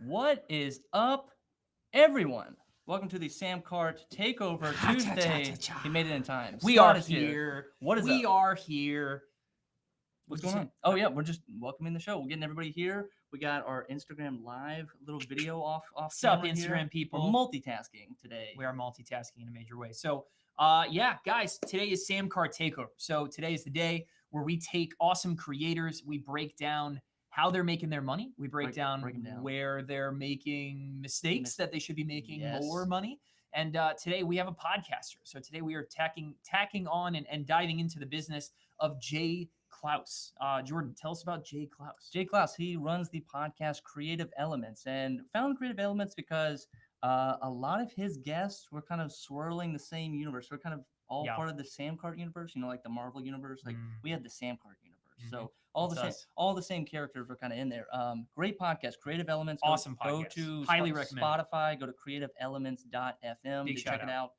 What is up, everyone? Welcome to the Sam Cart Takeover Tuesday. He made it in time. We Scott are is here. here. What is we up? are here. What's What'd you going on? say? Oh yeah, we're just welcoming the show. We're getting everybody here. We got our Instagram live little video off What's up, camera here. Instagram people? We're multitasking today. We are multitasking in a major way. So, yeah, guys, today is Sam Cart Takeover. So today is the day where we take awesome creators, we break down how they're making their money, we break down where they're making mistakes that they should be making more money. And today we have a podcaster. So today we are tacking on and diving into the business of Jay Clouse. Jordan, tell us about Jay Clouse. Jay Clouse, he runs the podcast Creative Elements, and found Creative Elements because a lot of his guests were kind of swirling the same universe. We're kind of all part of the Sam Cart universe, like the Marvel universe. Like we had the Sam Cart universe. So all the same characters were kind of in there. Great podcast, Creative Elements. Awesome podcast. Go to highly recommend Spotify. Go to creativeelements.fm Big to check it out.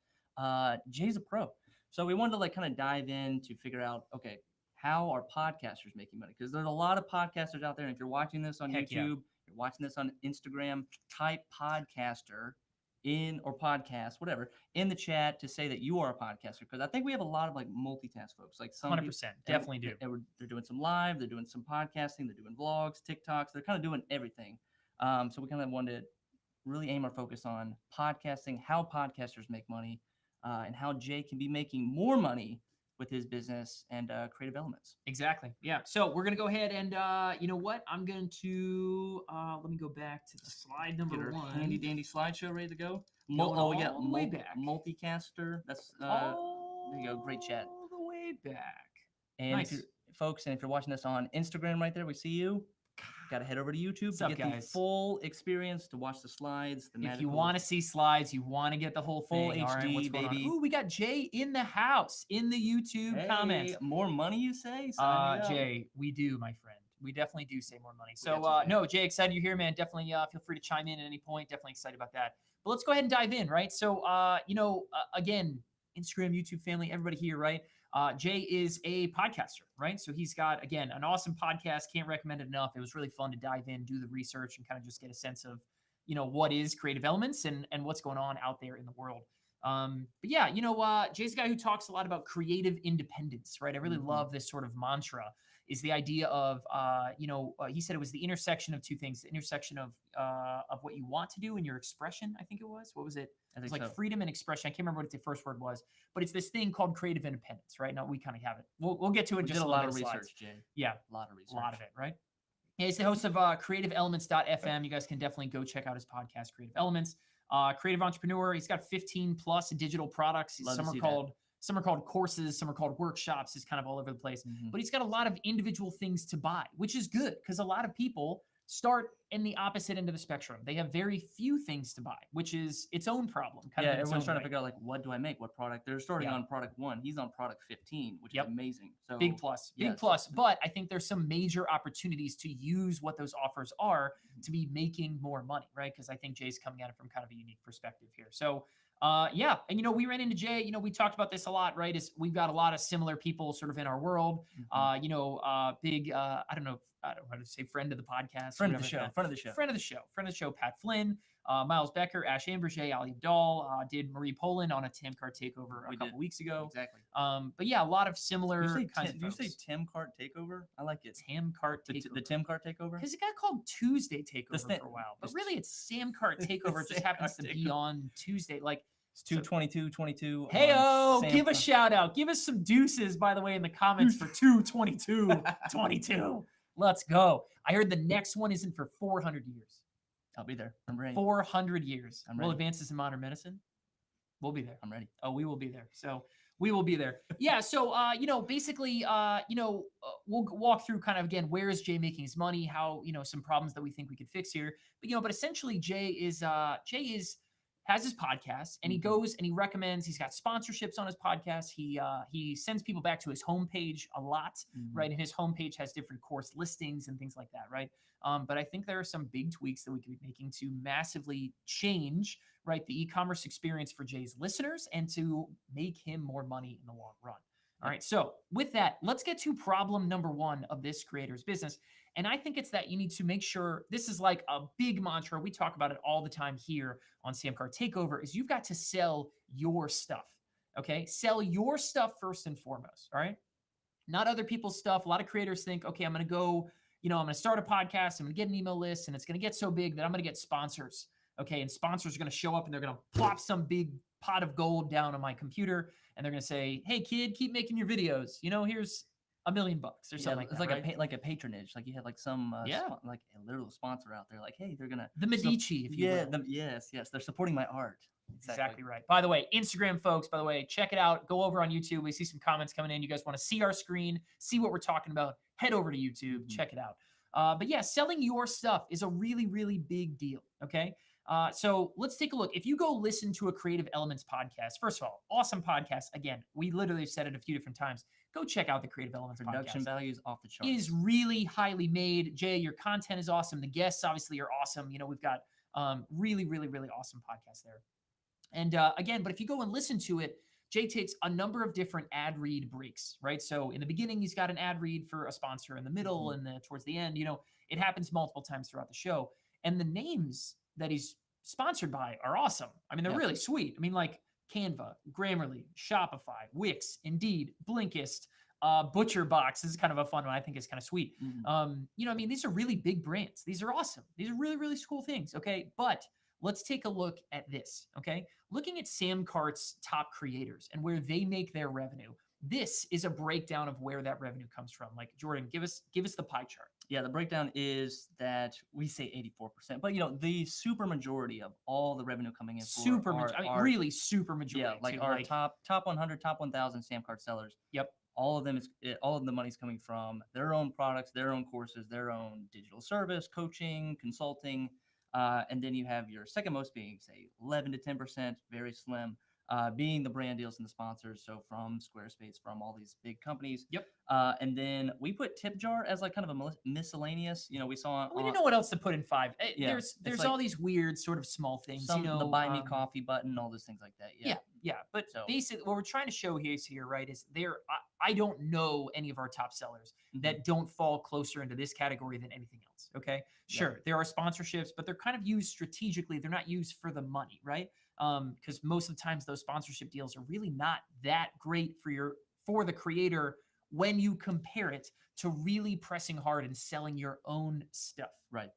Jay's a pro, so we wanted to kind of dive in to figure out, okay, how are podcasters making money? Because there's a lot of podcasters out there. And if you're watching this on YouTube, you're watching this on Instagram, type podcaster in or podcast, whatever, in the chat to say that you are a podcaster. Because I think we have a lot of multitask folks. Like some 100%, definitely do. They're doing some live, they're doing some podcasting, they're doing vlogs, TikToks, they're kind of doing everything. So we kind of wanted to really aim our focus on podcasting, how podcasters make money, and how Jay can be making more money with his business and Creative Elements. Exactly. Yeah. So we're going to go ahead and, you know what? I'm going to, let me go back to the slide number one. Handy dandy slideshow ready to go. We got way back. Multicaster. That's, there you go. Great chat. All the way back. And nice. If you're watching this on Instagram right there, we see you. Got to head over to YouTube to get the full experience, to watch the slides. If you want to see slides, you want to get the whole thing. Full HD, baby. Ooh, we got Jay in the house, in the YouTube comments. More money, you say? Jay, we do, my friend. We definitely do say more money. So, no, Jay, excited you're here, man. Definitely feel free to chime in at any point. Definitely excited about that. But let's go ahead and dive in, right? So, again, Instagram, YouTube family, everybody here, right? Jay is a podcaster, right? So he's got, again, an awesome podcast. Can't recommend it enough. It was really fun to dive in, do the research, and kind of just get a sense of, what is Creative Elements and what's going on out there in the world. But yeah, Jay's a guy who talks a lot about creative independence, right? I really love this sort of mantra, is the idea of, he said it was the intersection of two things, the intersection of what you want to do and your expression, I think it was. What was it? It was like freedom and expression. I can't remember what the first word was, but it's this thing called creative independence, right? Now we kind of have it. We'll get to it in just a lot of research, Jay. Yeah. A lot of research. A lot of it, right? Yeah, he's the host of creativeelements.fm. You guys can definitely go check out his podcast, Creative Elements. Creative entrepreneur. He's got 15 plus digital products. Some are called courses, some are called workshops. It's kind of all over the place. But he's got a lot of individual things to buy, which is good because a lot of people start in the opposite end of the spectrum. They have very few things to buy, which is its own problem. Everyone's trying to figure out what do I make? What product? They're starting on product 1. He's on product 15, which is amazing. So big plus. But I think there's some major opportunities to use what those offers are to be making more money, right? Because I think Jay's coming at it from kind of a unique perspective here. So and we ran into Jay, we talked about this a lot, right? Is we've got a lot of similar people sort of in our world. Big I don't know how to say friend of the podcast. Friend of the show, Pat Flynn, Miles Becker, Ash Amberjay, Ali Abdal, did Marie Poland on a Tam Cart takeover a couple weeks ago. Exactly. But yeah, a lot of similar kinds of folks. Did you say Tam Cart takeover? I like it. Tam Cart takeover. The Tam Cart takeover? Because it got called Tuesday takeover for a while. But really it's Sam Cart takeover. It just happens to be on Tuesday. It's 2/22/22. Hey-o, give a shout out. Give us some deuces, by the way, in the comments for 2/22/22. Let's go. I heard the next one isn't for 400 years. I'll be there. I'm ready. 400 years. I'm ready. Will advances in modern medicine? We'll be there. I'm ready. Oh, we will be there. So we will be there. Yeah. So, basically, we'll walk through kind of, again, where is Jay making his money? How, some problems that we think we could fix here. But essentially Jay has his podcast and he goes and he recommends, he's got sponsorships on his podcast. He sends people back to his homepage a lot, right? And his homepage has different course listings and things like that, right? But I think there are some big tweaks that we could be making to massively change, right, the e-commerce experience for Jay's listeners and to make him more money in the long run. All right. So with that, let's get to problem number one of this creator's business. And I think it's that you need to make sure this is like a big mantra. We talk about it all the time here on Sam Card Takeover is you've got to sell your stuff. Okay. Sell your stuff first and foremost. All right. Not other people's stuff. A lot of creators think, okay, I'm going to go, I'm going to start a podcast. I'm going to get an email list and it's going to get so big that I'm going to get sponsors. Okay. And sponsors are going to show up and they're going to plop some big pot of gold down on my computer. And they're going to say, hey, kid, keep making your videos. Here's $1 million or something like it's that. Like right? like a patronage. Like you had like some like a literal sponsor out there. Like, hey, they're gonna the Medici, if you will. Yes, they're supporting my art. Exactly right. By the way, Instagram folks, by the way, check it out. Go over on YouTube. We see some comments coming in. You guys want to see our screen, see what we're talking about, head over to YouTube, check it out. But yeah, selling your stuff is a really, really big deal. Okay. So let's take a look. If you go listen to a Creative Elements podcast, first of all, awesome podcast. Again, we literally said it a few different times. Go check out the Creative Elements Production podcast. values off the chart. It is really highly made. Jay, your content is awesome. The guests obviously are awesome. We've got really, really, really awesome podcasts there. And again, but if you go and listen to it, Jay takes a number of different ad read breaks, right? So in the beginning, he's got an ad read for a sponsor. In the middle and towards the end, it happens multiple times throughout the show. And the names that he's sponsored by are awesome. I mean, they're really sweet. I mean, like Canva, Grammarly, Shopify, Wix, Indeed, Blinkist, ButcherBox. This is kind of a fun one. I think it's kind of sweet. These are really big brands. These are awesome. These are really, really cool things. Okay. But let's take a look at this. Okay. Looking at Sam Cart's top creators and where they make their revenue. This is a breakdown of where that revenue comes from. Like Jordan, give us the pie chart. Yeah, the breakdown is that we say 84%, but the super majority of all the revenue coming in really super majority. Yeah, like too, our top 100, top 1,000 Sam Card sellers. Yep. All of the money's coming from their own products, their own courses, their own digital service, coaching, consulting, and then you have your second most being say 11 to 10%, very slim. Being the brand deals and the sponsors, so from Squarespace, from all these big companies. Yep. And then we put Tip Jar as like kind of a miscellaneous. We saw. We didn't know what else to put in 5. There's like all these weird sort of small things. The buy me coffee button, all those things like that. Yeah. But basically, what we're trying to show here, right, is I don't know any of our top sellers that don't fall closer into this category than anything else. Okay. Sure, there are sponsorships, but they're kind of used strategically. They're not used for the money, right? Because most of the times those sponsorship deals are really not that great for the creator when you compare it to really pressing hard and selling your own stuff. Right.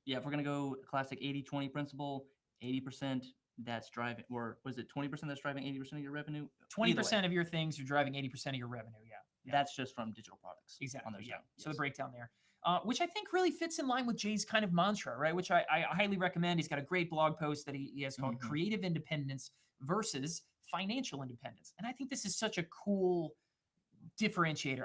Yeah, if we're gonna go classic 80-20 principle, 80% that's driving, or was it 20% that's driving 80% of your revenue? 20% of your things are driving 80% of your revenue. Yeah. That's just from digital products. Exactly. On their side. So the breakdown there. Which I think really fits in line with Jay's kind of mantra, right? Which I highly recommend. He's got a great blog post that he has called Creative Independence versus Financial Independence. And I think this is such a cool differentiator.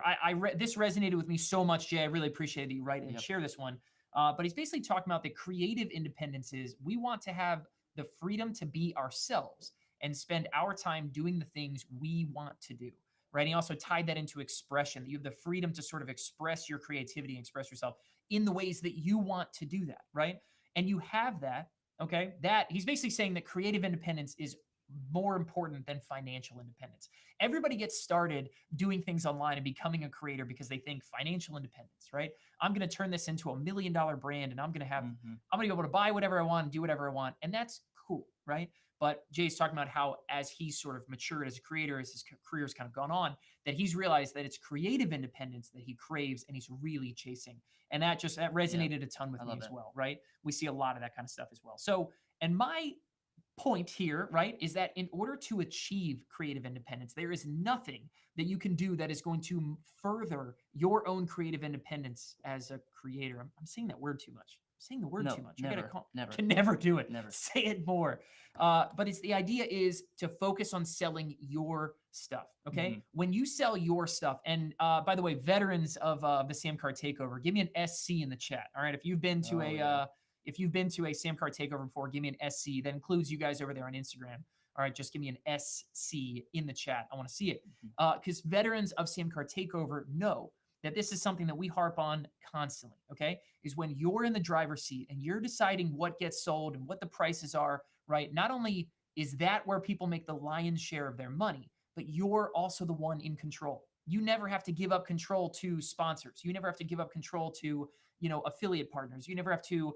This resonated with me so much, Jay. I really appreciate that you write and share this one. But he's basically talking about the creative independence is we want to have the freedom to be ourselves and spend our time doing the things we want to do. Right. And he also tied that into expression, that you have the freedom to sort of express your creativity and express yourself in the ways that you want to do that. Right. And you have that. Okay. That he's basically saying that creative independence is more important than financial independence. Everybody gets started doing things online and becoming a creator because they think financial independence, right? I'm going to turn this into $1 million brand and I'm going to have, I'm going to be able to buy whatever I want and do whatever I want. And that's cool. Right. But Jay's talking about how, as he's sort of matured as a creator, as his career's kind of gone on, that he's realized that it's creative independence that he craves and he's really chasing. And that resonated a ton with me as well, right? We see a lot of that kind of stuff as well. So, and my point here, right, is that in order to achieve creative independence, there is nothing that you can do that is going to further your own creative independence as a creator. I'm saying that word too much. Saying the word too much. Never. Can never do it. Never. Say it more. But the idea is to focus on selling your stuff. Okay. When you sell your stuff, and by the way, veterans of the Sam Card Takeover, give me an SC in the chat. All right. If you've been to a Sam Card Takeover before, give me an SC. That includes you guys over there on Instagram. All right, just give me an SC in the chat. I want to see it. Because veterans of Sam Card Takeover know that this is something that we harp on constantly, okay? Is when you're in the driver's seat and you're deciding what gets sold and what the prices are, right? Not only is that where people make the lion's share of their money, but you're also the one in control. You never have to give up control to sponsors. You never have to give up control to, affiliate partners. You never have to,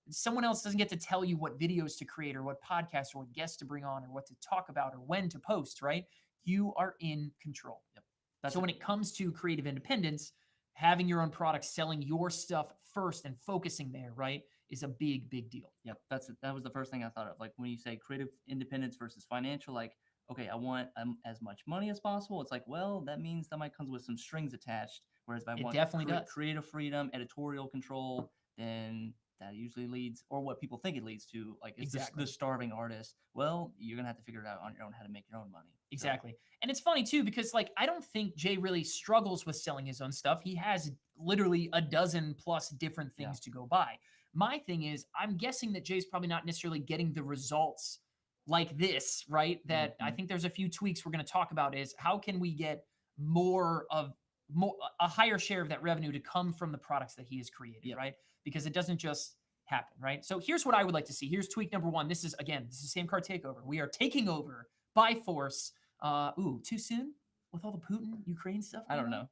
someone else doesn't get to tell you what videos to create or what podcasts or what guests to bring on or what to talk about or when to post, right? You are in control. Yep. So when it comes to creative independence, having your own product, selling your stuff first and focusing there, right, is a big, big deal. Yep. That was the first thing I thought of. Like when you say creative independence versus financial, like, okay, I want as much money as possible. It's like, well, that means that might comes with some strings attached. Whereas if I It want definitely does. creative freedom, editorial control, then that usually leads, or what people think it leads to, like, it's Exactly. the starving artist. Well, you're gonna have to figure it out on your own how to make your own money. Exactly. And it's funny too, because like I don't think Jay really struggles with selling his own stuff. He has literally a dozen plus different things to go by. My thing is, I'm guessing that Jay's probably not necessarily getting the results like this, right? That I think there's a few tweaks we're going to talk about is how can we get more a higher share of that revenue to come from the products that he has created, right? Because it doesn't just happen, right? So here's what I would like to see. Here's tweak number 1. This is the same card takeover. We are taking over by force. Too soon with all the Putin Ukraine stuff? I don't know.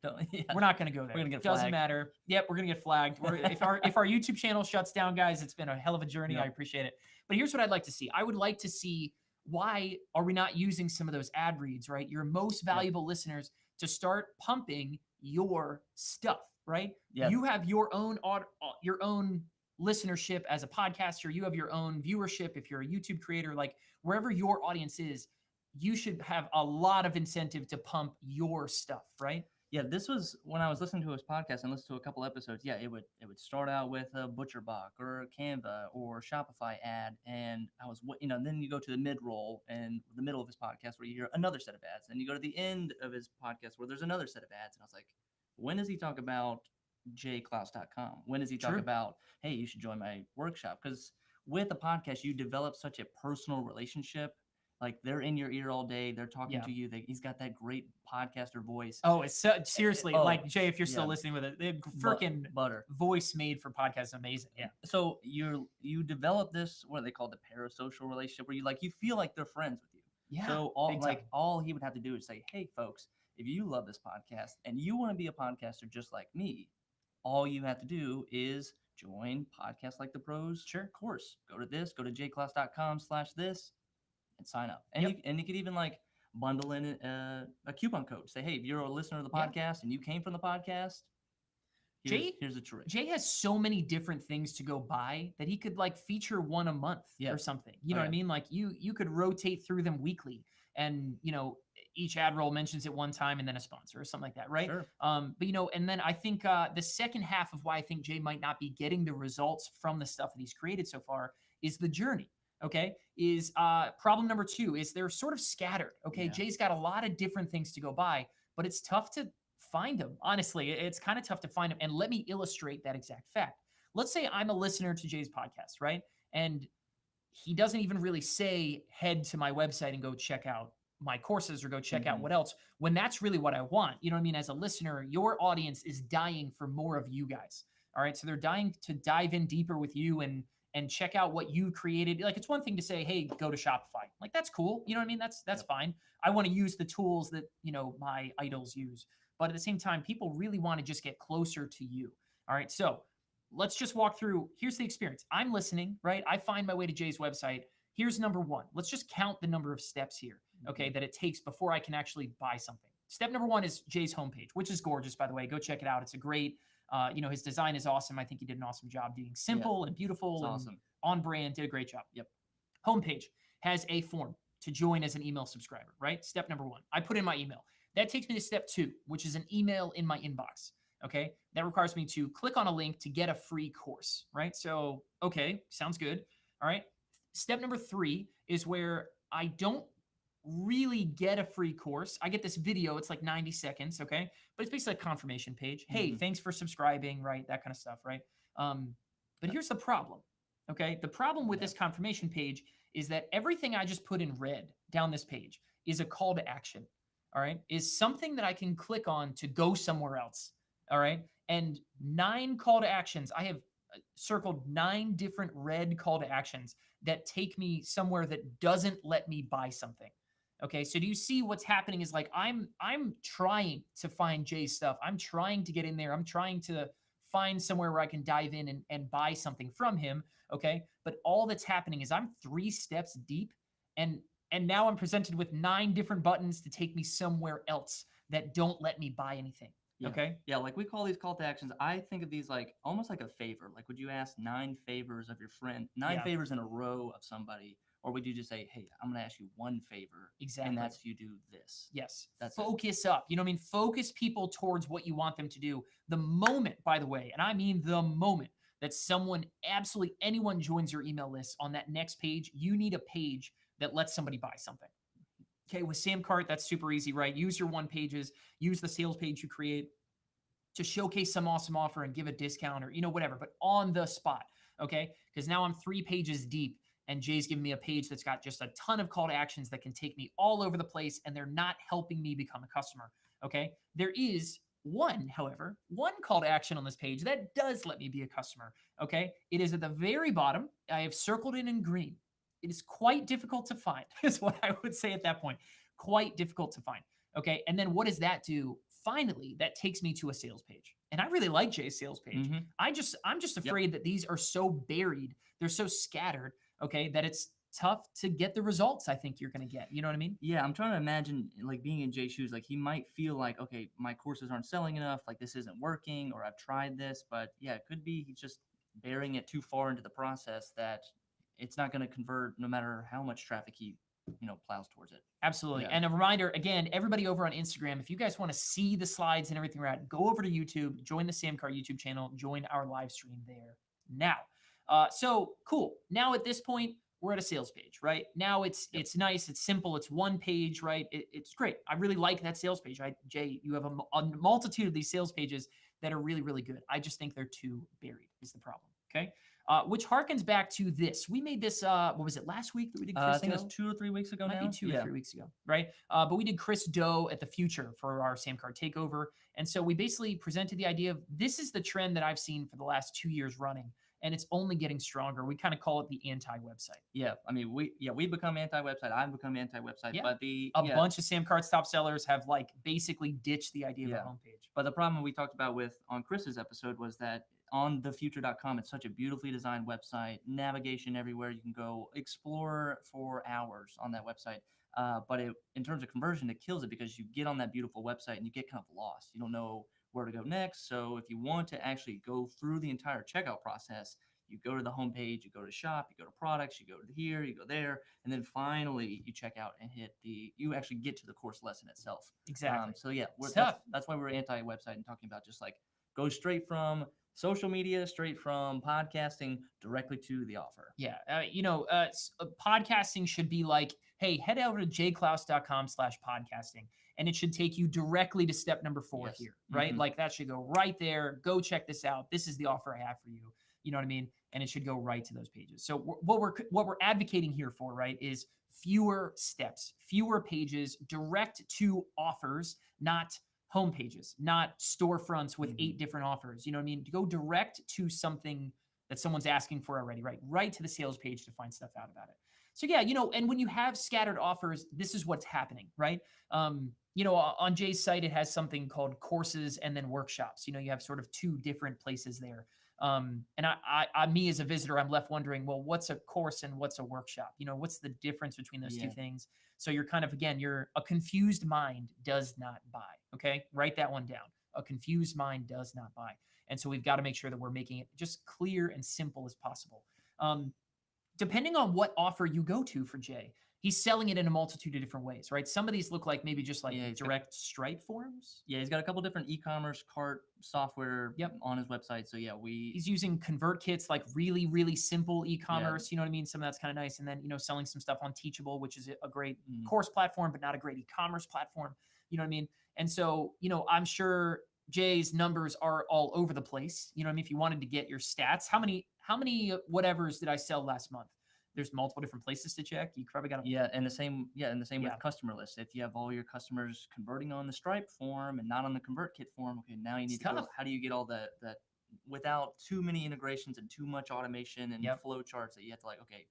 We're not going to go there. We're gonna get Doesn't flagged. matter. Yep, we're going to get flagged. If our YouTube channel shuts down, guys, it's been a hell of a journey. I appreciate it. But here's what I'd like to see. I would like to see, why are we not using some of those ad reads, right? Your most valuable listeners to start pumping your stuff, right? You have your own listenership as a podcaster. You have your own viewership if you're a YouTube creator. Like wherever your audience is, you should have a lot of incentive to pump your stuff, right? Yeah, this was when I was listening to his podcast and listened to a couple episodes. Yeah, it would start out with a ButcherBox or a Canva or Shopify ad, and I was, then you go to the mid roll and the middle of his podcast where you hear another set of ads, and you go to the end of his podcast where there's another set of ads, and I was like, when does he talk about jclouse.com? When does he talk about, hey, you should join my workshop? Because with a podcast, you develop such a personal relationship. Like they're in your ear all day. They're talking to you. He's got that great podcaster voice. Oh, it's seriously like Jay. If you're still listening with it, the freaking butter voice made for podcasts, amazing. Yeah. So you develop this, what they call the parasocial relationship, where you feel like they're friends with you. Yeah. So all he would have to do is say, hey, folks, if you love this podcast and you want to be a podcaster just like me, all you have to do is join Podcast Like the Pros course. Go to jclouse.com/this. And sign up. And you could even bundle in a coupon code. Say, hey, if you're a listener of the podcast and you came from the podcast, here's a trick. Jay has so many different things to go buy that he could feature one a month or something. You know what I mean? Like you could rotate through them weekly, and each ad roll mentions it one time and then a sponsor or something like that, right? Sure. But and then I think the second half of why I think Jay might not be getting the results from the stuff that he's created so far is the journey. Okay, is problem number 2 is they're sort of scattered. Okay, Jay's got a lot of different things to go by, but it's tough to find them. Honestly, it's kind of tough to find them. And let me illustrate that exact fact. Let's say I'm a listener to Jay's podcast, right? And he doesn't even really say head to my website and go check out my courses or go check out what else, when that's really what I want. You know what I mean? As a listener, your audience is dying for more of you guys. All right, so they're dying to dive in deeper with you and check out what you created. Like, it's one thing to say, hey, go to Shopify. Like, that's cool. You know what I mean? That's fine. I want to use the tools that, my idols use. But at the same time, people really want to just get closer to you. All right. So let's just walk through. Here's the experience. I'm listening, right? I find my way to Jay's website. Here's number 1. Let's just count the number of steps here, okay, that it takes before I can actually buy something. Step number 1 is Jay's homepage, which is gorgeous, by the way. Go check it out. It's a great, his design is awesome. I think he did an awesome job being simple and beautiful and on brand. Did a great job. Yep. Homepage has a form to join as an email subscriber, right? Step number 1. I put in my email. That takes me to step 2, which is an email in my inbox. Okay. That requires me to click on a link to get a free course, right? So, okay, sounds good. All right. Step number 3 is where I don't really get a free course. I get this video. It's like 90 seconds. Okay. But it's basically a confirmation page. Hey, thanks for subscribing, right? That kind of stuff, right? But here's the problem. Okay. The problem with this confirmation page is that everything I just put in red down this page is a call to action. All right. Is something that I can click on to go somewhere else. All right. And 9 call to actions. I have circled 9 different red call to actions that take me somewhere that doesn't let me buy something. Okay, so do you see what's happening is like I'm trying to find Jay's stuff. I'm trying to get in there. I'm trying to find somewhere where I can dive in and buy something from him. Okay. But all that's happening is I'm 3 steps deep and now I'm presented with 9 different buttons to take me somewhere else that don't let me buy anything. Yeah. Okay. Yeah, like we call these call to actions. I think of these like almost like a favor. Like, would you ask 9 favors of your friend, nine Yeah. favors in a row of somebody, or would you just say, "Hey, I'm gonna ask you one favor, Exactly. and that's you do this." Yes. That's it. Focus up. You know what I mean? Focus people towards what you want them to do. The moment, by the way, and I mean the moment that someone, absolutely anyone joins your email list on that next page, you need a page that lets somebody buy something. Okay, with Samcart, that's super easy, right? Use your one pages, use the sales page you create to showcase some awesome offer and give a discount or whatever, but on the spot. Okay, because now I'm 3 pages deep and Jay's giving me a page that's got just a ton of call to actions that can take me all over the place and they're not helping me become a customer. Okay, there is however, one call to action on this page that does let me be a customer. Okay, it is at the very bottom. I have circled it in green. It is quite difficult to find, is what I would say at that point. Quite difficult to find. Okay, and then what does that do? Finally, that takes me to a sales page. And I really like Jay's sales page. Mm-hmm. I'm just afraid that these are so buried, they're so scattered, okay, that it's tough to get the results I think you're going to get. You know what I mean? Yeah, I'm trying to imagine like being in Jay's shoes. Like he might feel like, okay, my courses aren't selling enough. Like this isn't working, or I've tried this, but yeah, it could be he's just bearing it too far into the process that it's not going to convert no matter how much traffic he plows towards it. Absolutely. Yeah. And a reminder, again, everybody over on Instagram, if you guys want to see the slides and everything we're at, go over to YouTube, join the Samcar YouTube channel, join our live stream there now. So cool. Now at this point, we're at a sales page, right? Now it's nice, it's simple, it's one page, right? It's great. I really like that sales page, right? Jay, you have a multitude of these sales pages that are really, really good. I just think they're too buried is the problem. Okay. Which harkens back to this. We made this, what was it, last week that we did Chris I think Doe? it was 2 or 3 weeks ago Might now. be 2 or 3 weeks ago, right? But we did Chris Doe at the Future for our Samcart takeover. And so we basically presented the idea of this is the trend that I've seen for the last 2 years running, and it's only getting stronger. We kind of call it the anti-website. Yeah, I mean, we become anti-website. I've become anti-website, Yeah. but A bunch of Samcart's top sellers have like basically ditched the idea of a homepage. But the problem we talked about on Chris's episode was that on thefuture.com, it's such a beautifully designed website, navigation everywhere. You can go explore for hours on that website. But in terms of conversion, it kills it because you get on that beautiful website and you get kind of lost. You don't know where to go next. So if you want to actually go through the entire checkout process, you go to the homepage, you go to shop, you go to products, you go to here, you go there, and then finally you check out and you actually get to the course lesson itself. Exactly. So yeah, that's why we're anti-website and talking about just like go straight from social media, straight from podcasting directly to the offer. Yeah. Podcasting should be like, hey, head over to jclouse.com/podcasting. And it should take you directly to step number 4 here, right? Like that should go right there. Go check this out. This is the offer I have for you. You know what I mean? And it should go right to those pages. So what we're advocating here for, right, is fewer steps, fewer pages, direct to offers, not home pages, not storefronts with 8 different offers. You know what I mean? To go direct to something that someone's asking for already, right? Right to the sales page to find stuff out about it. So yeah, and when you have scattered offers, this is what's happening, right? On Jay's site, it has something called courses and then workshops. You have sort of 2 different places there. And me as a visitor, I'm left wondering, well, what's a course and what's a workshop? What's the difference between those 2 things? So you're kind of, again, a confused mind does not buy. Okay. Write that one down. A confused mind does not buy. And so we've got to make sure that we're making it just clear and simple as possible. Depending on what offer you go to for Jay, he's selling it in a multitude of different ways, right? Some of these look like maybe just like direct Stripe forms. Yeah, he's got a couple different e-commerce cart software on his website. So yeah, he's using ConvertKits, like really, really simple e-commerce. You know what I mean? Some of that's kind of nice. And then, selling some stuff on Teachable, which is a great course platform, but not a great e-commerce platform. You know what I mean? And so, I'm sure Jay's numbers are all over the place. You know what I mean? If you wanted to get your stats, how many whatevers did I sell last month? There's multiple different places to check. You probably got to and the same with customer lists. If you have all your customers converting on the Stripe form and not on the ConvertKit form, okay, now you need to go. How do you get all that without too many integrations and too much automation and flow charts that you have to okay,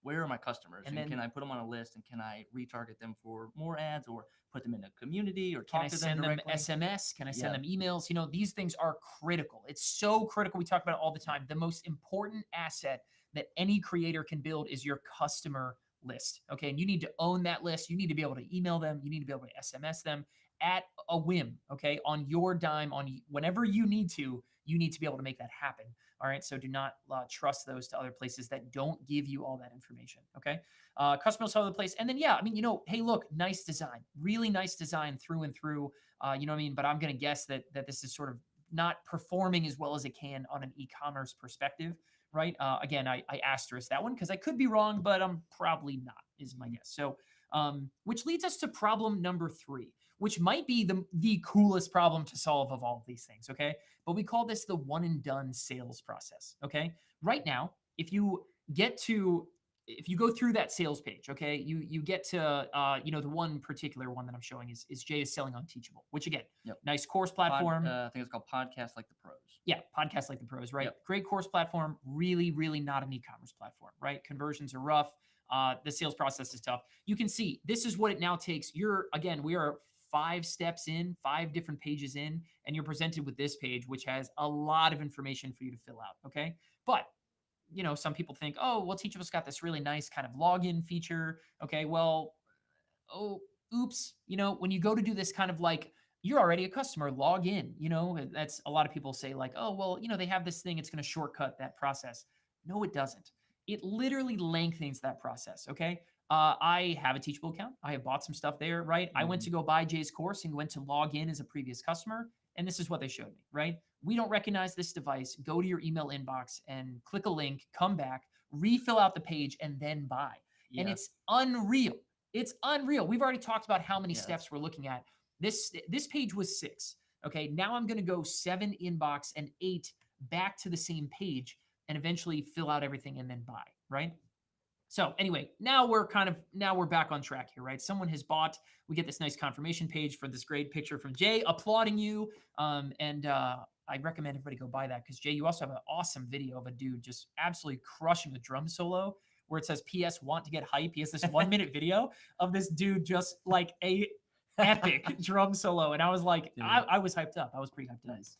where are my customers, And and then can I put them on a list, and can I retarget them for more ads, or put them in a community, or can I talk to them send them directly? SMS? Can I send Yeah. them emails? You know, these things are critical. It's so critical. We talk about it all the time. The most important asset that any creator can build is your customer list. Okay. And you need to own that list. You need to be able to email them. You need to be able to SMS them at a whim. Okay. On your dime, whenever you need to be able to make that happen. All right. So do not trust those to other places that don't give you all that information. Okay. Customers all over the place. And then, yeah, I mean, hey, look, nice design, really nice design through and through. You know what I mean? But I'm going to guess that this is sort of not performing as well as it can on an e-commerce perspective, right? Again, I asterisk that one because I could be wrong, but I'm probably not, is my guess. So, which leads us to problem number 3, which might be the coolest problem to solve of all of these things, okay? But we call this the one and done sales process, okay? Right now, if you go through that sales page, okay, you get to the one particular one that I'm showing is Jay is selling on Teachable, which again, Yep. nice course platform. I think it's called Podcast Like the Pros. Yeah, podcast like the pros, right? Yep. Great course platform, really, really not an e-commerce platform, right? Conversions are rough. The sales process is tough. You can see this is what it now takes. We are 5 steps in, 5 different pages in, and you're presented with this page, which has a lot of information for you to fill out. Okay. But some people think, oh, well, Teachable's got this really nice kind of login feature. Okay, well, oh, oops. When you go to do this kind of like, you're already a customer, log in. That's a lot of people say like, oh, well, they have this thing, it's going to shortcut that process. No, it doesn't. It literally lengthens that process. Okay. I have a Teachable account. I have bought some stuff there, right? I went to go buy Jay's course and went to log in as a previous customer. And this is what they showed me, right? We don't recognize this device. Go to your email inbox and click a link, come back, refill out the page, and then buy. Yeah. And it's unreal. It's unreal. We've already talked about how many steps we're looking at. This page was 6. Okay, now I'm going to go 7 inbox and 8 back to the same page and eventually fill out everything and then buy, right? So anyway, now we're back on track here, right? Someone has bought. We get this nice confirmation page for this great picture from Jay applauding you. I recommend everybody go buy that because Jay, you also have an awesome video of a dude just absolutely crushing a drum solo where it says "P.S. Want to get hype." He has this 1-minute video of this dude just like a epic drum solo, and I was like, I was hyped up. I was pretty hyped up. Nice.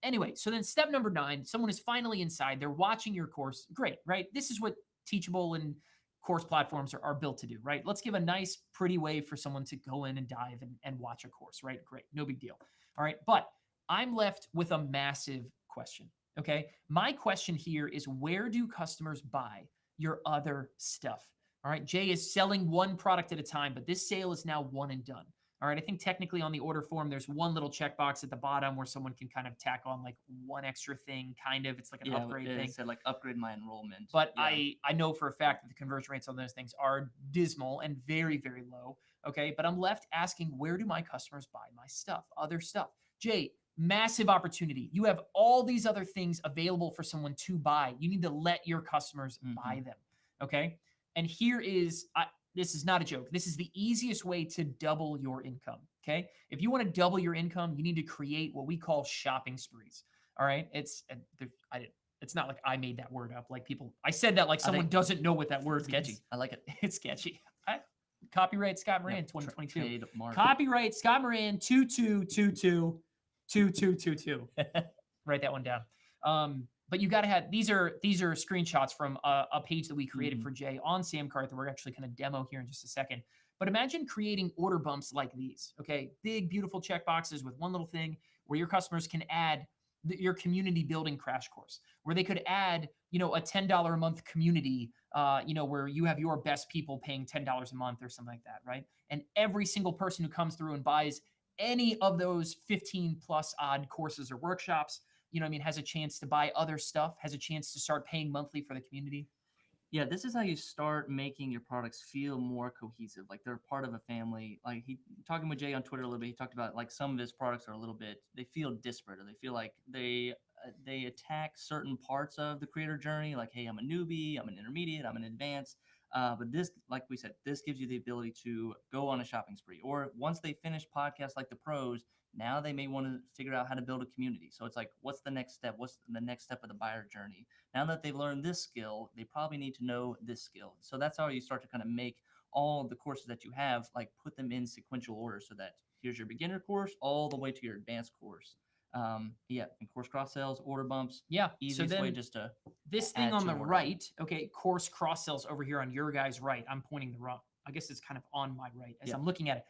Anyway, so then step number 9, someone is finally inside. They're watching your course. Great, right? This is what Teachable and course platforms are built to do, right? Let's give a nice, pretty way for someone to go in and dive and watch a course, right? Great, no big deal. All right, but I'm left with a massive question, okay? My question here is, where do customers buy your other stuff? All right, Jay is selling one product at a time, but this sale is now one and done. All right, I think technically on the order form, there's one little checkbox at the bottom where someone can kind of tack on like one extra thing, kind of. It's like an upgrade thing. It said like upgrade my enrollment. But I know for a fact that the conversion rates on those things are dismal and very, very low. Okay, but I'm left asking, where do my customers buy my stuff, other stuff? Jay, massive opportunity. You have all these other things available for someone to buy. You need to let your customers buy them. Okay, and here is this is not a joke. This is the easiest way to double your income, okay? If you want to double your income, you need to create what we call shopping sprees, all right? It's not like I made that word up. Like I said that like someone doesn't know what that word means. Sketchy. I like it. It's sketchy. Copyright Scott Moran 2022. Copyright Scott Moran 22222222. Write that one down. But you got to have these are screenshots from a page that we created for Jay on Samcart that we're actually going to demo here in just a second. But imagine creating order bumps like these, okay? Big, beautiful checkboxes with one little thing where your customers can add your community building crash course, where they could add, a $10 a month community, where you have your best people paying $10 a month or something like that, right? And every single person who comes through and buys any of those 15 plus odd courses or workshops, has a chance to buy other stuff, has a chance to start paying monthly for the community. Yeah, this is how you start making your products feel more cohesive, like they're part of a family. Like talking with Jay on Twitter a little bit, he talked about like some of his products are a little bit, they feel disparate, or they feel like they attack certain parts of the creator journey. Like, hey, I'm a newbie, I'm an intermediate, I'm an advanced. But this, like we said, this gives you the ability to go on a shopping spree. Or once they finish podcasts like the pros, Now they may want to figure out how to build a community. So it's like, what's the next step? What's the next step of the buyer journey? Now that they've learned this skill, they probably need to know this skill. So that's how you start to kind of make all of the courses that you have, like put them in sequential order so that here's your beginner course all the way to your advanced course. Yeah, and course cross sells, order bumps. Yeah. Easiest way just to this thing on the order. right, okay, course cross sells over here on your guy's right. I'm pointing the wrong. I guess it's kind of on my right as I'm looking at it.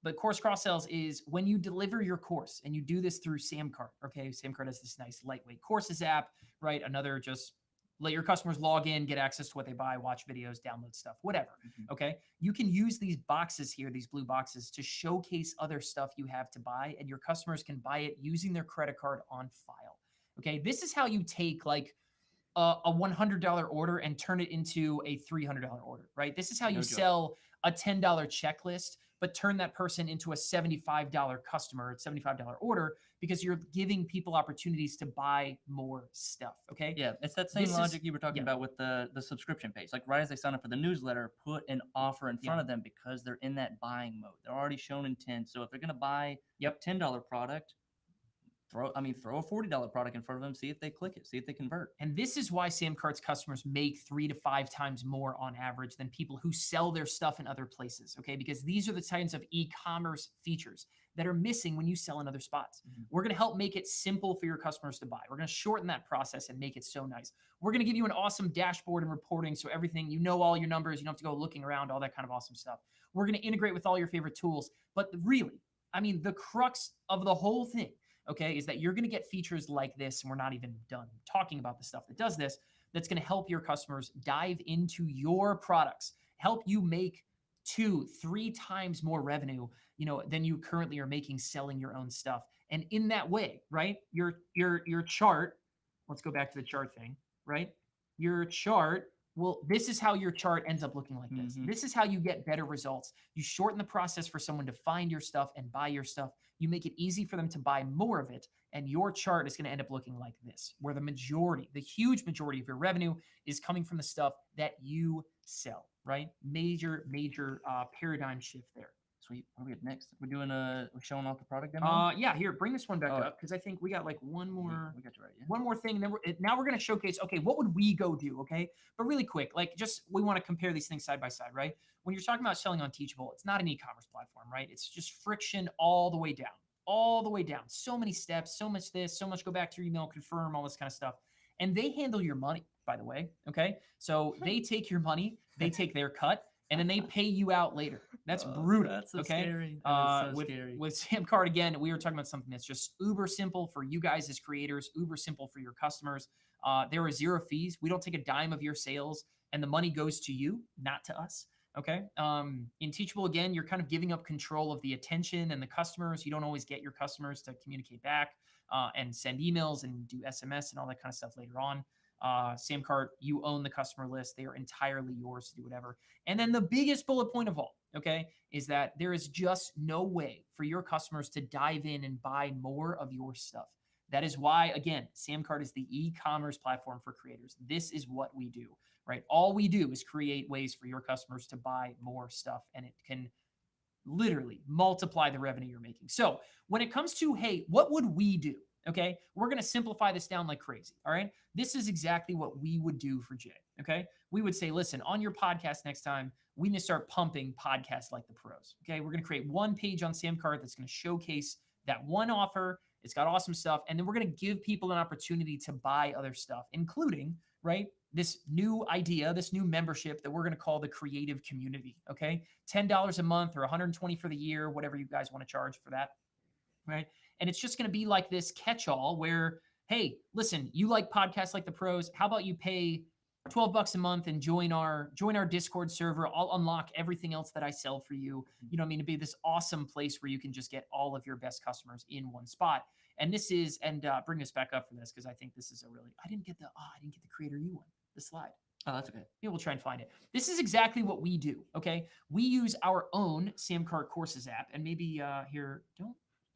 But course cross sells is when you deliver your course, and you do this through Samcart. Okay, Samcart has this nice lightweight courses app, right? Another just let your customers log in, get access to what they buy, watch videos, download stuff, whatever. Okay, you can use these boxes here, these blue boxes, to showcase other stuff you have to buy, and your customers can buy it using their credit card on file. Okay, this is how you take like a $100 order and turn it into a $300 order, right? This is how you sell a $10 checklist, but turn that person into a $75 customer, a $75 order, because you're giving people opportunities to buy more stuff. Okay. Yeah, it's that same logic you were talking about with the subscription page. Like right as they sign up for the newsletter, put an offer in front of them because they're in that buying mode. They're already shown intent. So if they're gonna buy a $10 product, throw a $40 product in front of them, see if they click it, see if they convert. And this is why Samcart's customers make 3 to 5 times more on average than people who sell their stuff in other places, okay? Because these are the kinds of e-commerce features that are missing when you sell in other spots. We're going to help make it simple for your customers to buy. We're going to shorten that process and make it so nice. We're going to give you an awesome dashboard and reporting, so everything, you know all your numbers, you don't have to go looking around, all that kind of awesome stuff. We're going to integrate with all your favorite tools. But really, I mean, the crux of the whole thing, okay, is that you're going to get features like this, and we're not even done talking about the stuff that does this, that's going to help your customers dive into your products, help you make 2-3 times more revenue, than you currently are making selling your own stuff. And in that way, right, your chart, let's go back to the chart thing, right? Your chart, well, this is how your chart ends up looking like this. This is how you get better results. You shorten the process for someone to find your stuff and buy your stuff. You make it easy for them to buy more of it, and your chart is going to end up looking like this, where the huge majority of your revenue is coming from the stuff that you sell, right? Major paradigm shift there. Sweet. What do we have next? We're showing off the product demo? Yeah, here, bring this one back up, because I think we got like one more. We got you right, yeah. One more thing, and then now we're going to showcase, okay, what would we go do, okay? But really quick, we want to compare these things side by side, right? When you're talking about selling on Teachable, it's not an e-commerce platform, right? It's just friction all the way down. All the way down. So many steps, so much this, so much go back to your email, confirm, all this kind of stuff. And they handle your money, by the way, okay? So they take your money, they take their cut, and then they pay you out later. That's brutal. That's so okay? Scary. That is so scary. With Samcart, again, we were talking about something that's just uber simple for you guys as creators, uber simple for your customers. There are 0 fees. We don't take a dime of your sales, and the money goes to you, not to us. Okay. In Teachable, again, you're kind of giving up control of the attention and the customers. You don't always get your customers to communicate back and send emails and do SMS and all that kind of stuff later on. Samcart, you own the customer list. They are entirely yours to do whatever. And then the biggest bullet point of all, okay, is that there is just no way for your customers to dive in and buy more of your stuff. That is why, again, Samcart is the e-commerce platform for creators. This is what we do, right? All we do is create ways for your customers to buy more stuff, and it can literally multiply the revenue you're making. So when it comes to, hey, what would we do? Okay, we're going to simplify this down like crazy. All right, this is exactly what we would do for Jay. Okay, we would say, listen, on your podcast next time, we need to start pumping podcasts like the pros. Okay, we're going to create one page on Samcart that's going to showcase that one offer. It's got awesome stuff, and then we're going to give people an opportunity to buy other stuff, including, right, this new idea, this new membership that we're going to call the creative community. Okay, $10 a month or $120 for the year, whatever you guys want to charge for that, right? And it's just going to be like this catch-all where, hey, listen, you like podcasts like the pros. How about you pay $12 a month and join our Discord server? I'll unlock everything else that I sell for you. You know what I mean? To be this awesome place where you can just get all of your best customers in one spot. And this is, bring this back up for this, because I think this is I didn't get the Creator You one, the slide. Oh, that's okay. Yeah, we'll try and find it. This is exactly what we do, okay? We use our own Samcart Courses app, and maybe here,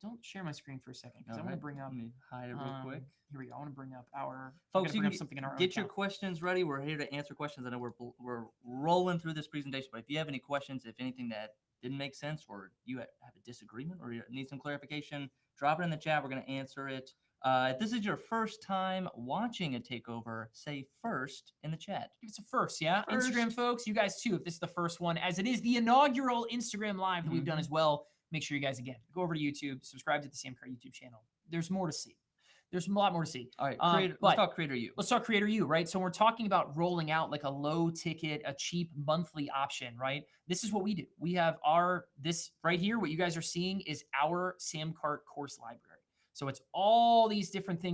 don't share my screen for a second, because I want to bring up. Let me hide it real quick. Here we go. I want to bring up our folks. You can something in our get your questions ready. We're here to answer questions. I know we're rolling through this presentation, but if you have any questions, if anything that didn't make sense, or you have a disagreement, or you need some clarification, drop it in the chat. We're going to answer it. If this is your first time watching a takeover, say first in the chat. Give us a first, yeah? First. Instagram folks, you guys too, if this is the first one, as it is the inaugural Instagram Live that we've done as well, make sure you guys, again, go over to YouTube, subscribe to the Sam Carr YouTube channel. There's more to see. There's a lot more to see. All right, let's talk Creator U. Let's talk Creator U, right? So we're talking about rolling out like a low ticket, a cheap monthly option, right? This is what we do. We have this right here, what you guys are seeing is our Sam Carr course library. So it's all these different things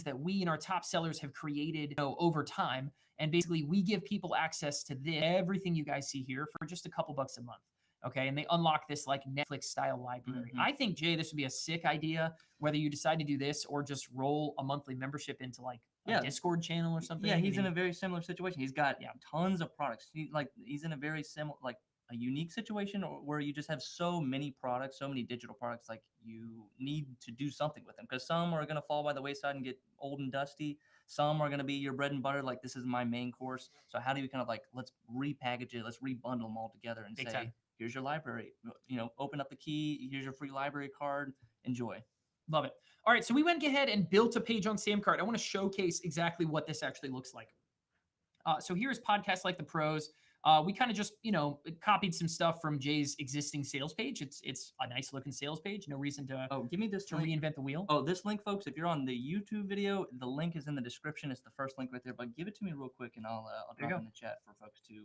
that we and our top sellers have created over time. And basically we give people access to everything you guys see here for just a couple bucks a month. Okay. And they unlock this like Netflix style library. I think, Jay, this would be a sick idea, whether you decide to do this or just roll a monthly membership into like a Discord channel or something. Yeah. He's in a very similar situation. He's got tons of products. He's in a very similar, like a unique situation where you just have so many products, so many digital products, like you need to do something with them, because some are going to fall by the wayside and get old and dusty. Some are going to be your bread and butter. Like, this is my main course. So how do you kind of like, let's repackage it. Let's rebundle them all together and say, here's your library, open up the key. Here's your free library card. Enjoy. Love it. All right. So we went ahead and built a page on SamCart. I want to showcase exactly what this actually looks like. So here's Podcasts Like the Pros. We kind of just, copied some stuff from Jay's existing sales page. It's a nice looking sales page. No reason to give me this to reinvent the wheel. Oh, this link, folks. If you're on the YouTube video, the link is in the description. It's the first link right there. But give it to me real quick, and I'll drop it in the chat for folks to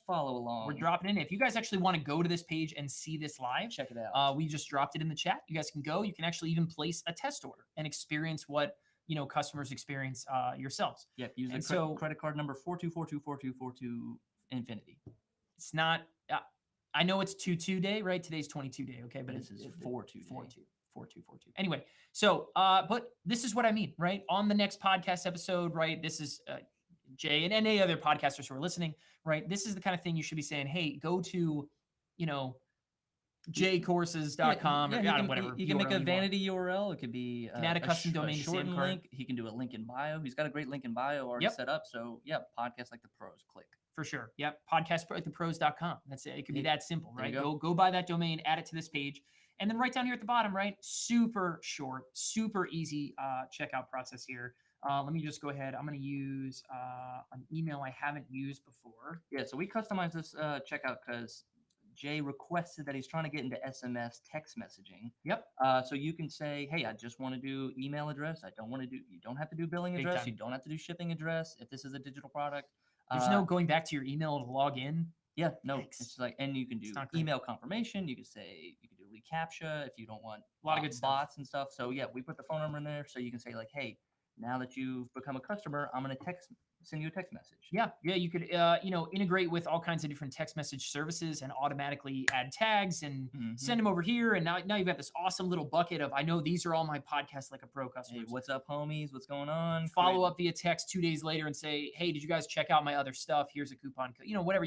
follow along. We're dropping in. If you guys actually want to go to this page and see this live, check it out. We just dropped it in the chat. You guys can go. You can actually even place a test order and experience what customers experience yourselves. Yep. Use the credit card number 42424242 infinity. It's not. I know it's 2-2 day, right? Today's 22 day, okay, but this is 4-2 4-2. Anyway, so but this is what I mean, right? On the next podcast episode, right? This is Jay and any other podcasters who are listening, right? This is the kind of thing you should be saying. Hey, go to, jcourses.com or whatever. You can make a vanity URL. It could be can add a custom domain to shortened link. He can do a link in bio. He's got a great link in bio already set up. So Podcasts Like the Pros. Click. For sure. Yep. Podcastlikethepros.com. That's it. It could be that simple, right? Go buy that domain, add it to this page. And then right down here at the bottom, right? Super short, super easy checkout process here. Let me just go ahead. I'm going to use an email I haven't used before. Yeah. So we customized this checkout because Jay requested that he's trying to get into SMS text messaging. Yep. So you can say, hey, I just want to do email address. You don't have to do billing address. You don't have to do shipping address if this is a digital product. There's no going back to your email to log in. Yeah, no. Yikes. It's like, and you can do email confirmation. You can do reCAPTCHA if you don't want a lot of good bots and stuff. So we put the phone number in there so you can say like, hey, now that you've become a customer, I'm going to send you a text message. Yeah. You could, integrate with all kinds of different text message services and automatically add tags and send them over here. And now you've got this awesome little bucket of, I know these are all my Podcasts Like a Pro customers. Hey, what's up, homies? What's going on? Follow up via text 2 days later and say, hey, did you guys check out my other stuff? Here's a coupon code, whatever.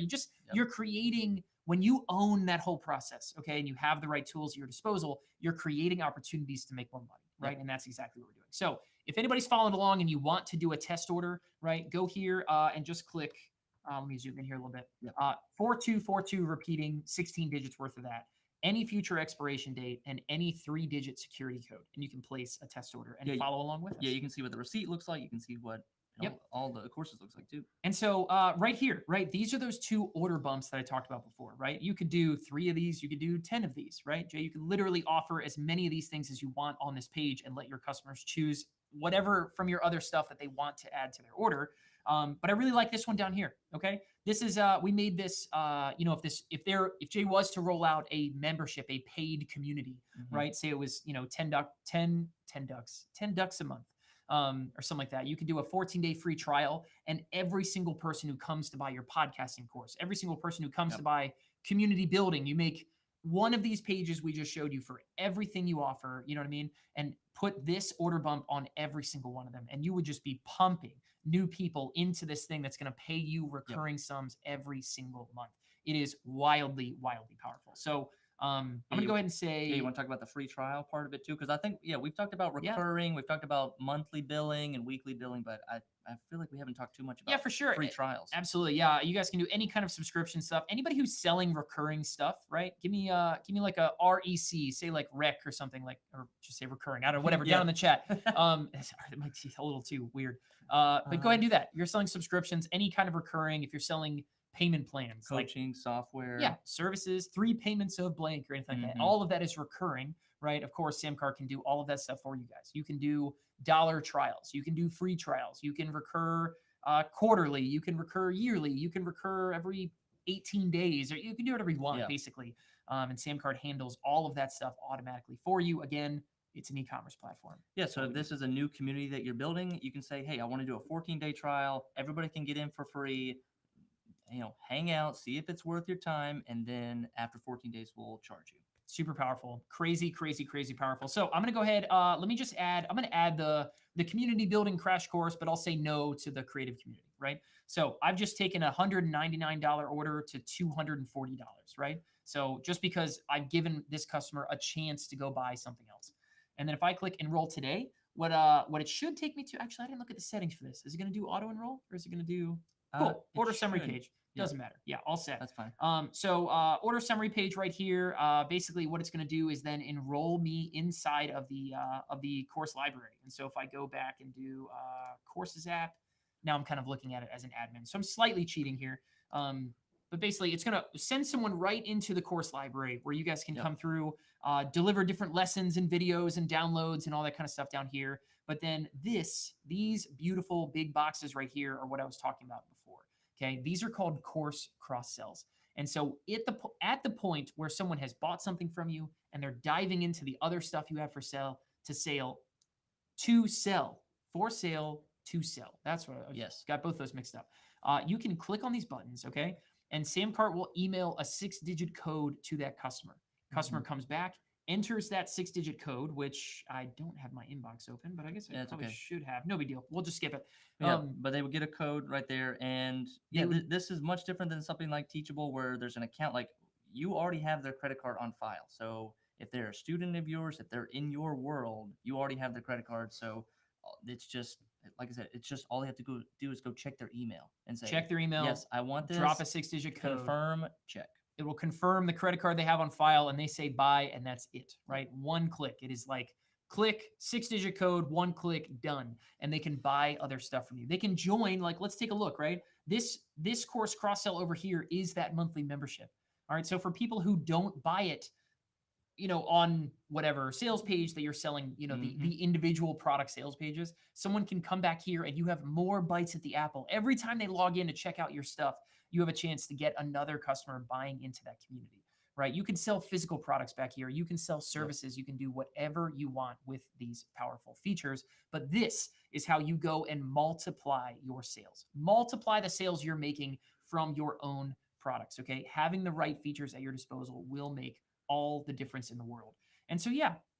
You're creating, when you own that whole process, okay, and you have the right tools at your disposal, you're creating opportunities to make more money, right? Yep. And that's exactly what we're doing. So if anybody's following along and you want to do a test order, right, go here and just click. Let me zoom in here a little bit. 4242 repeating 16 digits worth of that. Any future expiration date and any 3-digit security code, and you can place a test order and follow along with us. Yeah, you can see what the receipt looks like. You can see what all the courses looks like too. And so right here, right, these are those 2 order bumps that I talked about before, right? You could do 3 of these. You could do 10 of these, right? Jay, you can literally offer as many of these things as you want on this page and let your customers choose whatever from your other stuff that they want to add to their order. But I really like this one down here. Okay. This is, we made this, if Jay was to roll out a membership, a paid community, right? Say it was, 10 ducks a month. Or something like that. You can do a 14-day free trial, and every single person who comes to buy your podcasting course, every single person who comes to buy community building, you make one of these pages we just showed you for everything you offer, you know what I mean? And put this order bump on every single one of them. And you would just be pumping new people into this thing that's going to pay you recurring sums every single month. It is wildly, wildly powerful. So I'm gonna go ahead and say, yeah, you want to talk about the free trial part of it too? Because I think, yeah, we've talked about recurring, we've talked about monthly billing and weekly billing, but I feel like we haven't talked too much about for sure. free trials. Absolutely. Yeah. You guys can do any kind of subscription stuff. Anybody who's selling recurring stuff, right? Give me like a REC, say like rec or something like, or just say recurring. I don't know, whatever, down in the chat. It might be a little too weird. But go ahead and do that. You're selling subscriptions, any kind of recurring. If you're selling payment plans, coaching software, services, 3 payments of blank or anything like that. All of that is recurring, right? Of course, Samcart can do all of that stuff for you guys. You can do dollar trials. You can do free trials. You can recur quarterly. You can recur yearly. You can recur every 18 days, or you can do whatever you want, basically. And Samcart handles all of that stuff automatically for you. Again, it's an e-commerce platform. Yeah, so if this is a new community that you're building, you can say, hey, I want to do a 14-day trial. Everybody can get in for free. Hang out, see if it's worth your time, and then after 14 days, we'll charge you. Super powerful. Crazy, crazy, crazy powerful. So I'm going to go ahead. I'm going to add the community building crash course, but I'll say no to the creative community, right? So I've just taken a $199 order to $240, right? So just because I've given this customer a chance to go buy something else. And then if I click enroll today, what it should take me to, actually, I didn't look at the settings for this. Is it going to do auto enroll, or is it going to do cool order summary page? Doesn't matter. Yeah, all set. That's fine. So order summary page right here. Basically, what it's going to do is then enroll me inside of the course library. And so if I go back and do courses app, now I'm kind of looking at it as an admin. So I'm slightly cheating here. But basically, it's going to send someone right into the course library where you guys can come through, deliver different lessons and videos and downloads and all that kind of stuff down here. But then these beautiful big boxes right here are what I was talking about before. Okay, these are called course cross sells. And so at the point where someone has bought something from you and they're diving into the other stuff you have for sale, to sell, for sale, to sell. That's what I got both those mixed up. You can click on these buttons, okay? And Samcart will email a 6-digit code to that customer. Customer comes back, enters that 6-digit code, which I don't have my inbox open, but I guess I probably should have. No big deal. We'll just skip it. But they would get a code right there. And this is much different than something like Teachable, where there's an account. Like, you already have their credit card on file. So if they're a student of yours, if they're in your world, you already have their credit card. So it's just, like I said, it's just all they have to do is go check their email and say, check their email. Yes, I want this. Drop a 6-digit code. Confirm, check. It will confirm the credit card they have on file, and they say buy, and that's it, right? One click. It is like click, 6-digit code, one click, done. And they can buy other stuff from you. They can join, like, let's take a look, right? This course cross-sell over here is that monthly membership. All right, so for people who don't buy it, on whatever sales page that you're selling, the individual product sales pages, someone can come back here and you have more bites at the apple. Every time they log in to check out your stuff, you have a chance to get another customer buying into that community, right? You can sell physical products back here. You can sell services. You can do whatever you want with these powerful features. But this is how you go and multiply your sales. Multiply the sales you're making from your own products, okay? Having the right features at your disposal will make all the difference in the world. And so,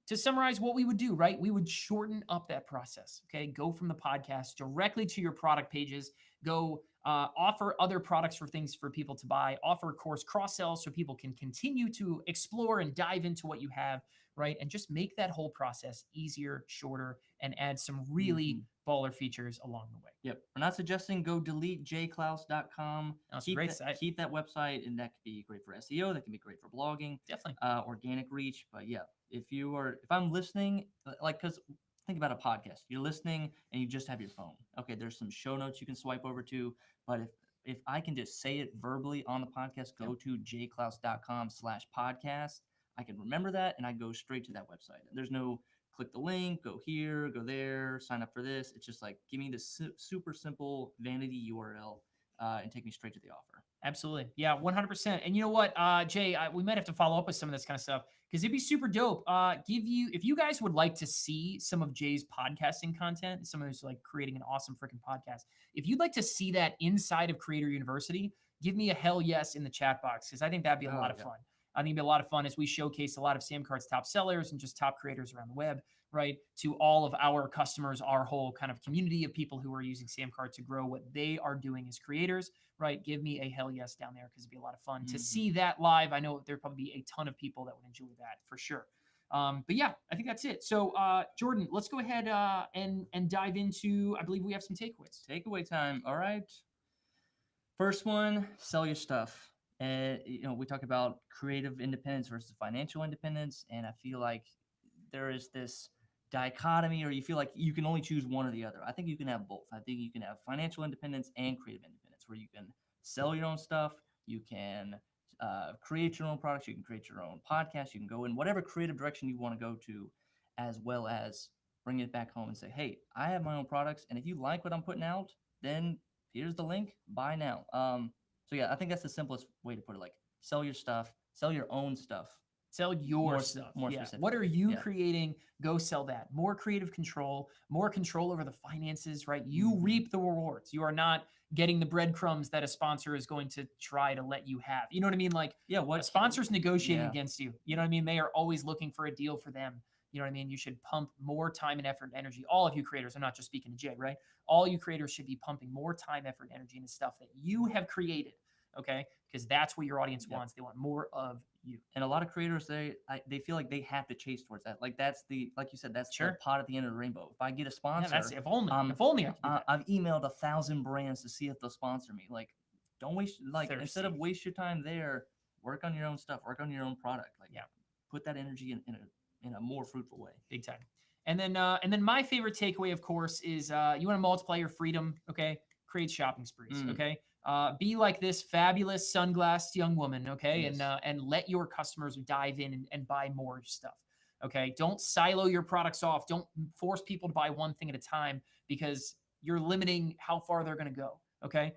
to summarize what we would do, right? We would shorten up that process, okay? Go from the podcast directly to your product pages. Go offer other products for people to buy. Offer course cross-sell so people can continue to explore and dive into what you have, right? And just make that whole process easier, shorter, and add some really baller features along the way. Yep. We're not suggesting go delete jclouse.com. That's a great site. Keep that website, and that could be great for SEO. That can be great for blogging. Definitely. Organic reach. But yeah, if I'm listening, because think about a podcast. You're listening and you just have your phone. Okay, there's some show notes you can swipe over to. But if I can just say it verbally on the podcast, go to jclouse.com/podcast. I can remember that, and I go straight to that website. There's no click the link, go here, go there, sign up for this. It's just like, give me the super simple vanity URL and take me straight to the offer. Absolutely. Yeah, 100%. And you know what, Jay, we might have to follow up with some of this kind of stuff because it'd be super dope. If you guys would like to see some of Jay's podcasting content, someone who's like creating an awesome freaking podcast, if you'd like to see that inside of Creator University, give me a hell yes in the chat box because I think that'd be a lot of fun. I think it'd be a lot of fun as we showcase a lot of Samcart's top sellers and just top creators around the web, right, to all of our customers, our whole kind of community of people who are using Samcart to grow what they are doing as creators, right? Give me a hell yes down there because it'd be a lot of fun to see that live. I know there'd probably be a ton of people that would enjoy that for sure. But yeah, I think that's it. So Jordan, let's go ahead and dive into. I believe we have some takeaways. Takeaway time. All right. First one: sell your stuff. And we talk about creative independence versus financial independence, and I feel like there is this dichotomy, or you feel like you can only choose one or the other. I think you can have both. I think you can have financial independence and creative independence, where you can sell your own stuff, you can create your own products, you can create your own podcast, you can go in whatever creative direction you want to go to, as well as bring it back home and say, hey, I have my own products, and if you like what I'm putting out, then here's the link, buy now. So yeah, I think that's the simplest way to put it. Like, sell your stuff, sell your own stuff. Sell your stuff. More yeah. specific. What are you creating? Go sell that. More creative control, more control over the finances, right? You reap the rewards. You are not getting the breadcrumbs that a sponsor is going to try to let you have. You know what I mean? Like, a sponsor's negotiating against you. You know what I mean? They are always looking for a deal for them. You know what I mean? You should pump more time and effort and energy. All of you creators, I'm not just speaking to Jay, right? All you creators should be pumping more time, effort, and energy into stuff that you have created, okay? Because that's what your audience wants. They want more of you. And a lot of creators, they feel like they have to chase towards that. Like, that's like you said, that's the pot at the end of the rainbow. If I get a sponsor, that's if only I could do that. I've emailed 1,000 brands to see if they'll sponsor me. Like, don't waste, instead of waste your time there, work on your own stuff, work on your own product. Like, put that energy in a more fruitful way. Big time. And then my favorite takeaway, of course, is you want to multiply your freedom, okay? Create shopping sprees, okay? Be like this fabulous sunglassed young woman, okay? Yes. And let your customers dive in and buy more stuff, okay? Don't silo your products off. Don't force people to buy one thing at a time, because you're limiting how far they're going to go, okay?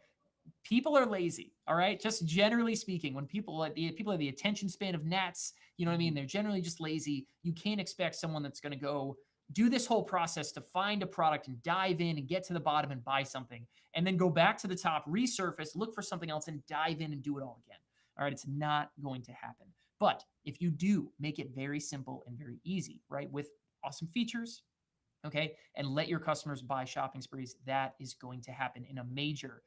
People are lazy, all right? Just generally speaking, when people have the attention span of gnats, you know what I mean? They're generally just lazy. You can't expect someone that's going to go do this whole process to find a product and dive in and get to the bottom and buy something, and then go back to the top, resurface, look for something else, and dive in and do it all again. All right, it's not going to happen. But if you do make it very simple and very easy, right, with awesome features, okay, and let your customers buy shopping sprees, that is going to happen in a major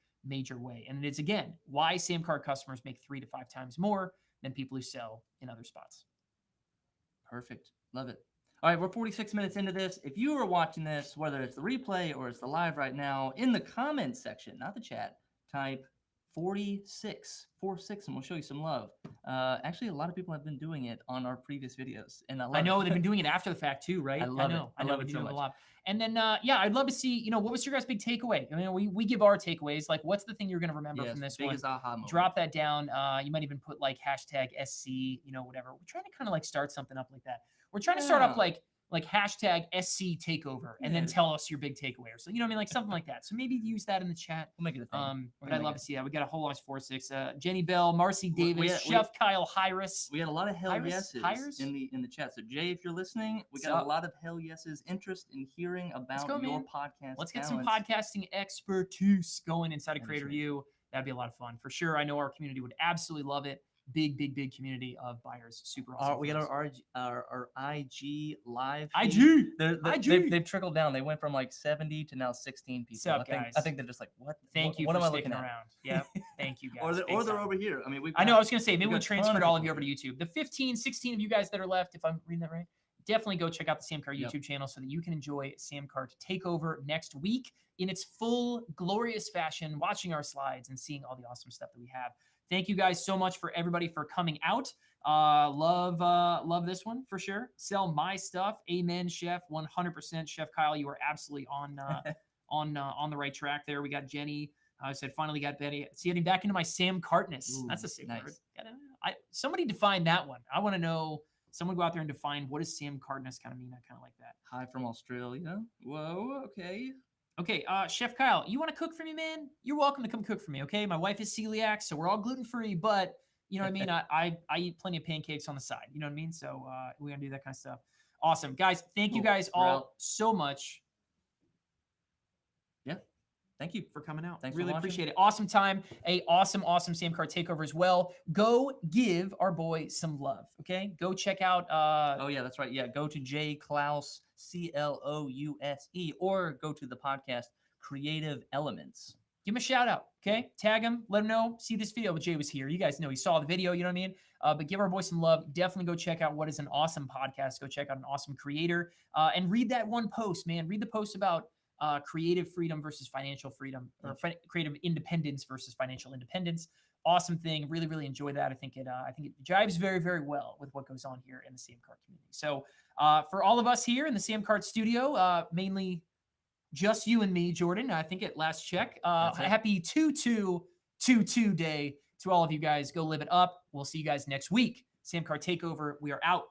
way. And it's, again, why Samcart customers make 3 to 5 times more than people who sell in other spots. Perfect. Love it. All right, we're 46 minutes into this. If you are watching this, whether it's the replay or it's the live right now, in the comments section, not the chat, type 46, and we'll show you some love. Actually, a lot of people have been doing it on our previous videos, and I know they've been doing it after the fact too, right? I know it so much. A lot. And then, I'd love to see, what was your guys' big takeaway? I mean, we give our takeaways. Like, what's the thing you're going to remember from this one? Aha moment. Drop that down. You might even put like hashtag SC, whatever. We're trying to kind of like start something up like that. We're trying to start up like hashtag SC takeover, and then tell us your big takeaway. So, you know what I mean? Like something like that. So maybe use that in the chat. We'll make it a thing. But I'd love to see that. We got a whole lot of 4-6. Jenny Bell, Marcy Davis, Chef Kyle Hyris. We had a lot of hell yeses in the chat. So Jay, if you're listening, we got a lot of hell yeses. Interest in hearing about your podcast. Let's get some podcasting expertise going inside of Creator U. That'd be a lot of fun for sure. I know our community would absolutely love it. Big community of buyers. Super awesome. We got our IG live. IG. They've trickled down. They went from like 70 to now 16 people. What's up, guys? I think they're just like, what? Thank you what for am I sticking looking around. Yeah. Thank you guys. or they're over here. I mean, I know. I was gonna say maybe we transferred all of you over to YouTube. The 15, 16 of you guys that are left, if I'm reading that right, definitely go check out the Samcart YouTube channel so that you can enjoy Samcart Takeover next week in its full glorious fashion, watching our slides and seeing all the awesome stuff that we have. Thank you guys so much for everybody for coming out. Love this one for sure. Sell my stuff. Amen, Chef. 100%. Chef Kyle, you are absolutely on the right track there. We got Jenny. I said finally got Betty. Getting back into my Samcartness. That's a sick word. Somebody define that one. I want to know. Someone go out there and define what does Samcartness kind of mean. I kind of like that. Hi from Australia. Whoa. Okay. Okay, Chef Kyle, you want to cook for me, man? You're welcome to come cook for me, okay? My wife is celiac, so we're all gluten-free, but, you know what I mean? I eat plenty of pancakes on the side, you know what I mean? So we're going to do that kind of stuff. Awesome. Guys, thank you guys all so much. Yeah. Thank you for coming out. Thanks really for watching. appreciate it. Awesome time. A awesome Sam Card takeover as well. Go give our boy some love. Okay, go check out. Oh yeah, that's right. Yeah, go to J Clouse Clouse or go to the podcast Creative Elements. Give him a shout out, okay? Tag him, let him know. See this video, but Jay was here. You guys know he saw the video, you know what I mean? But give our boy some love. Definitely go check out what is an awesome podcast. Go check out an awesome creator and read that one post, man. Read the post about creative freedom versus financial freedom, or creative independence versus financial independence. Awesome thing. Really, really enjoy that. I think it jives very, very well with what goes on here in the Sam Card community. So for all of us here in the Sam Card studio, mainly just you and me, Jordan. I think at last check. Happy 2/2/22 day to all of you guys. Go live it up. We'll see you guys next week. Sam Card Takeover. We are out.